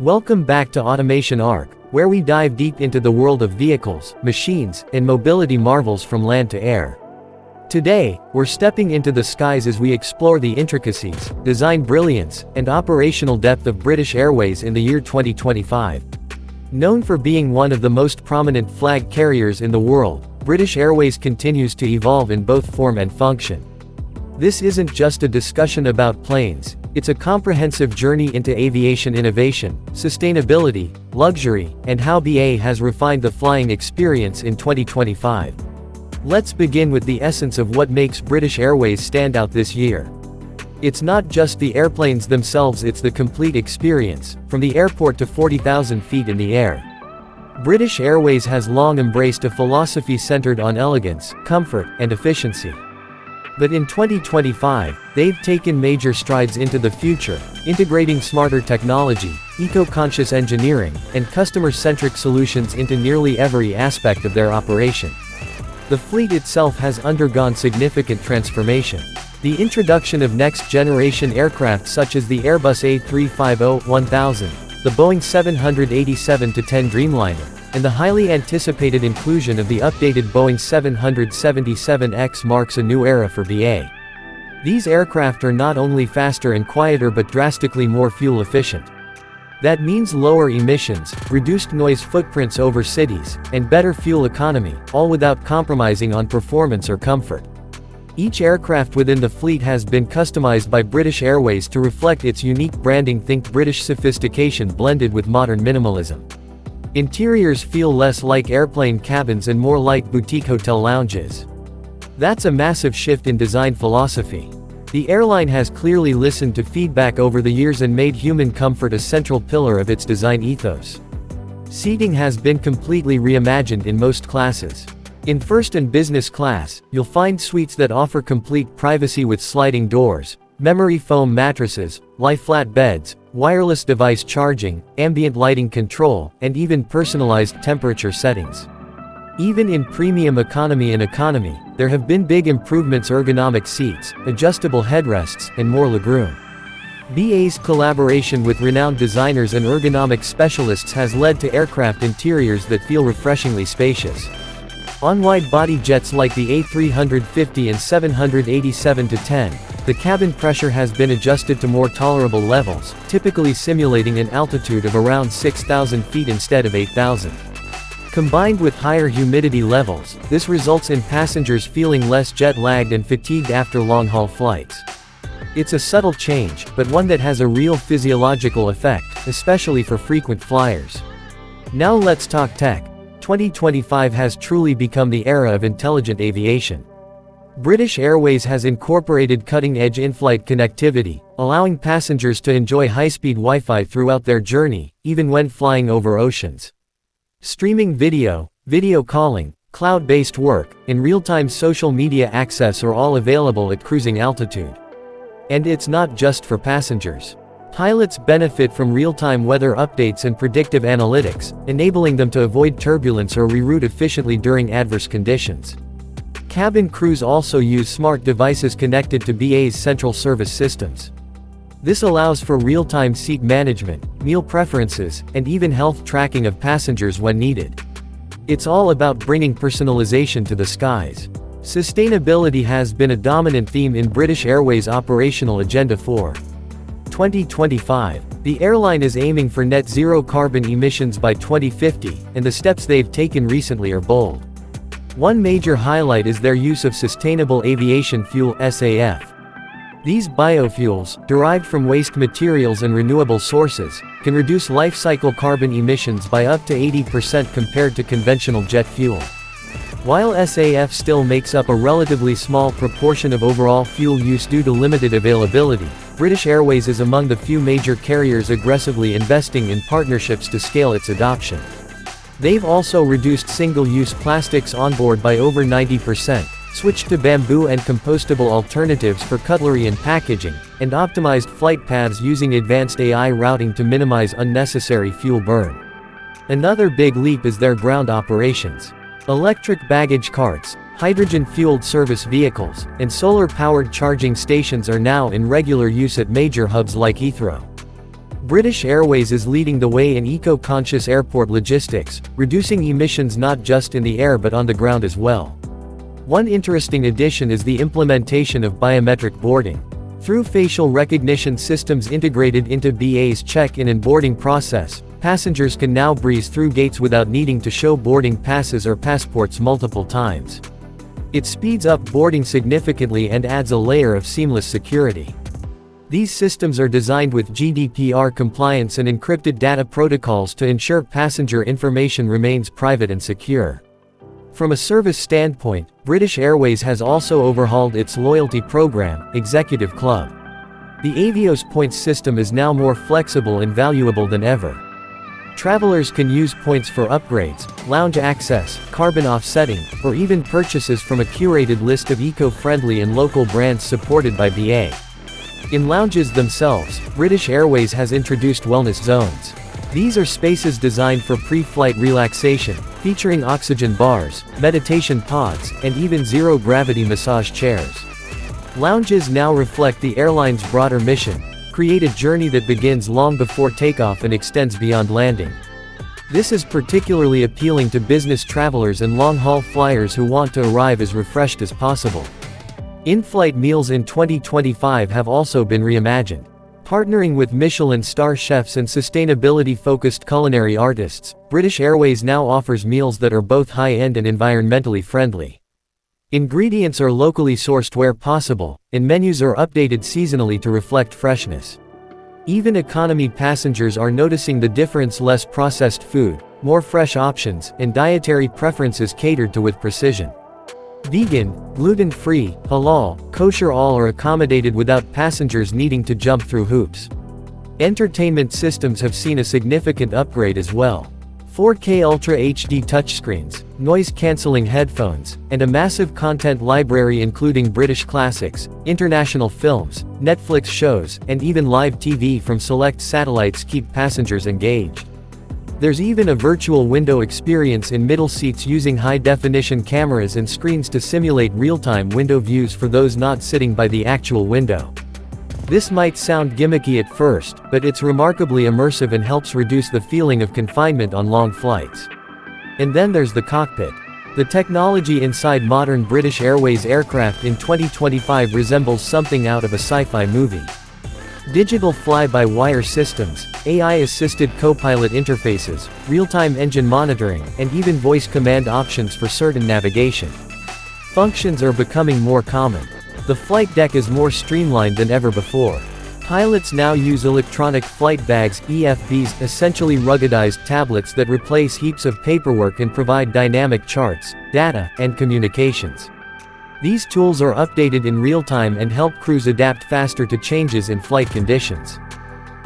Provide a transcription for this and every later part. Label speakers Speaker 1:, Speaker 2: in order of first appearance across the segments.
Speaker 1: Welcome back to Automation Arc, where we dive deep into the world of vehicles, machines, and mobility marvels from land to air. Today, we're stepping into the skies as we explore the intricacies, design brilliance, and operational depth of British Airways in the year 2025. Known for being one of the most prominent flag carriers in the world, British Airways continues to evolve in both form and function. This isn't just a discussion about planes, it's a comprehensive journey into aviation innovation, sustainability, luxury, and how BA has refined the flying experience in 2025. Let's begin with the essence of what makes British Airways stand out this year. It's not just the airplanes themselves, it's the complete experience, from the airport to 40,000 feet in the air. British Airways has long embraced a philosophy centered on elegance, comfort, and efficiency. But in 2025, they've taken major strides into the future, integrating smarter technology, eco-conscious engineering, and customer-centric solutions into nearly every aspect of their operation. The fleet itself has undergone significant transformation. The introduction of next-generation aircraft such as the Airbus A350-1000, the Boeing 787-10 Dreamliner, and the highly anticipated inclusion of the updated Boeing 777X marks a new era for BA. These aircraft are not only faster and quieter but drastically more fuel efficient. That means lower emissions, reduced noise footprints over cities, and better fuel economy, all without compromising on performance or comfort. Each aircraft within the fleet has been customized by British Airways to reflect its unique branding. Think British sophistication blended with modern minimalism. Interiors feel less like airplane cabins and more like boutique hotel lounges. That's a massive shift in design philosophy. The airline has clearly listened to feedback over the years and made human comfort a central pillar of its design ethos. Seating has been completely reimagined in most classes. In first and business class, you'll find suites that offer complete privacy with sliding doors, memory foam mattresses, lie-flat beds, wireless device charging, ambient lighting control, and even personalized temperature settings. Even in premium economy and economy, there have been big improvements: ergonomic seats, adjustable headrests, and more legroom. BA's collaboration with renowned designers and ergonomic specialists has led to aircraft interiors that feel refreshingly spacious. On wide-body jets like the A350 and 787-10, the cabin pressure has been adjusted to more tolerable levels, typically simulating an altitude of around 6,000 feet instead of 8,000. Combined with higher humidity levels, this results in passengers feeling less jet-lagged and fatigued after long-haul flights. It's a subtle change, but one that has a real physiological effect, especially for frequent flyers. Now let's talk tech. 2025 has truly become the era of intelligent aviation. British Airways has incorporated cutting-edge in-flight connectivity, allowing passengers to enjoy high-speed Wi-Fi throughout their journey, even when flying over oceans. Streaming video, video calling, cloud-based work, and real-time social media access are all available at cruising altitude. And it's not just for passengers. Pilots benefit from real-time weather updates and predictive analytics, enabling them to avoid turbulence or reroute efficiently during adverse conditions. Cabin crews also use smart devices connected to BA's central service systems. This allows for real-time seat management, meal preferences, and even health tracking of passengers when needed. It's all about bringing personalization to the skies. Sustainability has been a dominant theme in British Airways' operational agenda for 2025. The airline is aiming for net zero carbon emissions by 2050, and the steps they've taken recently are bold. One major highlight is their use of sustainable aviation fuel (SAF). These biofuels, derived from waste materials and renewable sources, can reduce life cycle carbon emissions by up to 80% compared to conventional jet fuel. While SAF still makes up a relatively small proportion of overall fuel use due to limited availability, British Airways is among the few major carriers aggressively investing in partnerships to scale its adoption. They've also reduced single-use plastics on board by over 90%, switched to bamboo and compostable alternatives for cutlery and packaging, and optimized flight paths using advanced AI routing to minimize unnecessary fuel burn. Another big leap is their ground operations. Electric baggage carts, hydrogen-fueled service vehicles, and solar-powered charging stations are now in regular use at major hubs like Heathrow. British Airways is leading the way in eco-conscious airport logistics, reducing emissions not just in the air but on the ground as well. One interesting addition is the implementation of biometric boarding. Through facial recognition systems integrated into BA's check-in and boarding process, passengers can now breeze through gates without needing to show boarding passes or passports multiple times. It speeds up boarding significantly and adds a layer of seamless security. These systems are designed with GDPR compliance and encrypted data protocols to ensure passenger information remains private and secure. From a service standpoint, British Airways has also overhauled its loyalty program, Executive Club. The Avios points system is now more flexible and valuable than ever. Travelers can use points for upgrades, lounge access, carbon offsetting, or even purchases from a curated list of eco-friendly and local brands supported by BA. In lounges themselves, British Airways has introduced wellness zones. These are spaces designed for pre-flight relaxation, featuring oxygen bars, meditation pods, and even zero-gravity massage chairs. Lounges now reflect the airline's broader mission: create a journey that begins long before takeoff and extends beyond landing. This is particularly appealing to business travelers and long-haul flyers who want to arrive as refreshed as possible. In-flight meals in 2025 have also been reimagined. Partnering with Michelin star chefs and sustainability-focused culinary artists, British Airways now offers meals that are both high-end and environmentally friendly. Ingredients are locally sourced where possible, and menus are updated seasonally to reflect freshness. Even economy passengers are noticing the difference: less processed food, more fresh options, and dietary preferences catered to with precision. Vegan, gluten-free, halal, kosher, all are accommodated without passengers needing to jump through hoops. Entertainment systems have seen a significant upgrade as well. 4K Ultra HD touchscreens, noise-canceling headphones, and a massive content library including British classics, international films, Netflix shows, and even live TV from select satellites keep passengers engaged. There's even a virtual window experience in middle seats using high-definition cameras and screens to simulate real-time window views for those not sitting by the actual window. This might sound gimmicky at first, but it's remarkably immersive and helps reduce the feeling of confinement on long flights. And then there's the cockpit. The technology inside modern British Airways aircraft in 2025 resembles something out of a sci-fi movie. Digital fly-by-wire systems, AI-assisted co-pilot interfaces, real-time engine monitoring, and even voice command options for certain navigation functions are becoming more common. The flight deck is more streamlined than ever before. Pilots now use electronic flight bags, EFBs, essentially ruggedized tablets that replace heaps of paperwork and provide dynamic charts, data, and communications. These tools are updated in real time and help crews adapt faster to changes in flight conditions.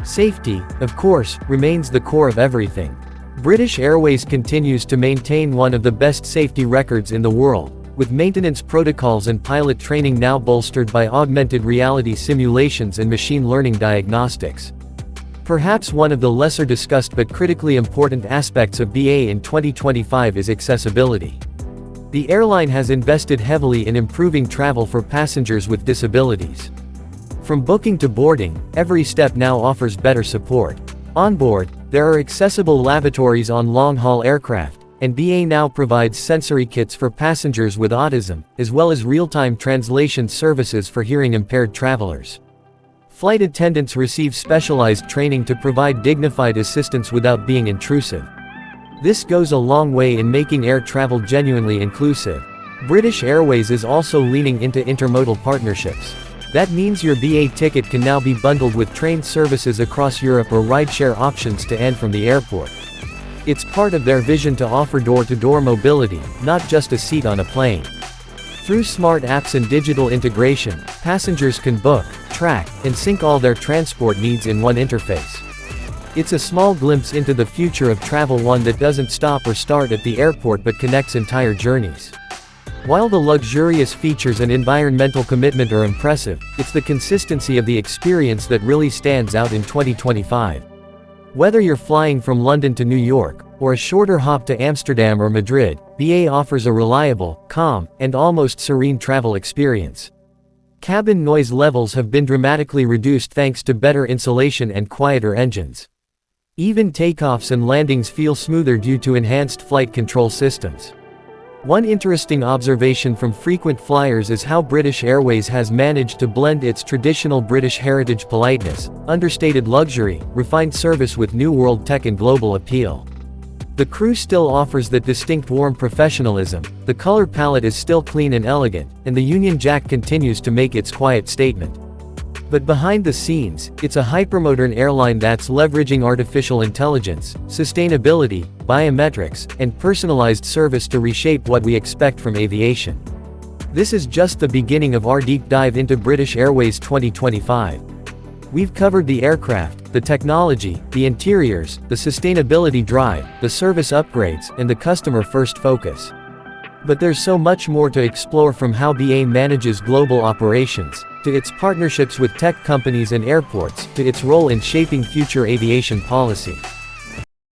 Speaker 1: Safety, of course, remains the core of everything. British Airways continues to maintain one of the best safety records in the world, with maintenance protocols and pilot training now bolstered by augmented reality simulations and machine learning diagnostics. Perhaps one of the lesser discussed but critically important aspects of BA in 2025 is accessibility. The airline has invested heavily in improving travel for passengers with disabilities. From booking to boarding, every step now offers better support. On board, there are accessible lavatories on long-haul aircraft, and BA now provides sensory kits for passengers with autism, as well as real-time translation services for hearing-impaired travelers. Flight attendants receive specialized training to provide dignified assistance without being intrusive. This goes a long way in making air travel genuinely inclusive. British Airways is also leaning into intermodal partnerships. That means your BA ticket can now be bundled with train services across Europe or rideshare options to and from the airport. It's part of their vision to offer door-to-door mobility, not just a seat on a plane. Through smart apps and digital integration, passengers can book, track, and sync all their transport needs in one interface. It's a small glimpse into the future of travel, one that doesn't stop or start at the airport but connects entire journeys. While the luxurious features and environmental commitment are impressive, it's the consistency of the experience that really stands out in 2025. Whether you're flying from London to New York, or a shorter hop to Amsterdam or Madrid, BA offers a reliable, calm, and almost serene travel experience. Cabin noise levels have been dramatically reduced thanks to better insulation and quieter engines. Even takeoffs and landings feel smoother due to enhanced flight control systems. One interesting observation from frequent flyers is how British Airways has managed to blend its traditional British heritage politeness, understated luxury, refined service with new world tech and global appeal. The crew still offers that distinct warm professionalism, the color palette is still clean and elegant, and the Union Jack continues to make its quiet statement. But behind the scenes, it's a hypermodern airline that's leveraging artificial intelligence, sustainability, biometrics, and personalized service to reshape what we expect from aviation. This is just the beginning of our deep dive into British Airways 2025. We've covered the aircraft, the technology, the interiors, the sustainability drive, the service upgrades, and the customer-first focus. But there's so much more to explore, from how BA manages global operations, to its partnerships with tech companies and airports, to its role in shaping future aviation policy.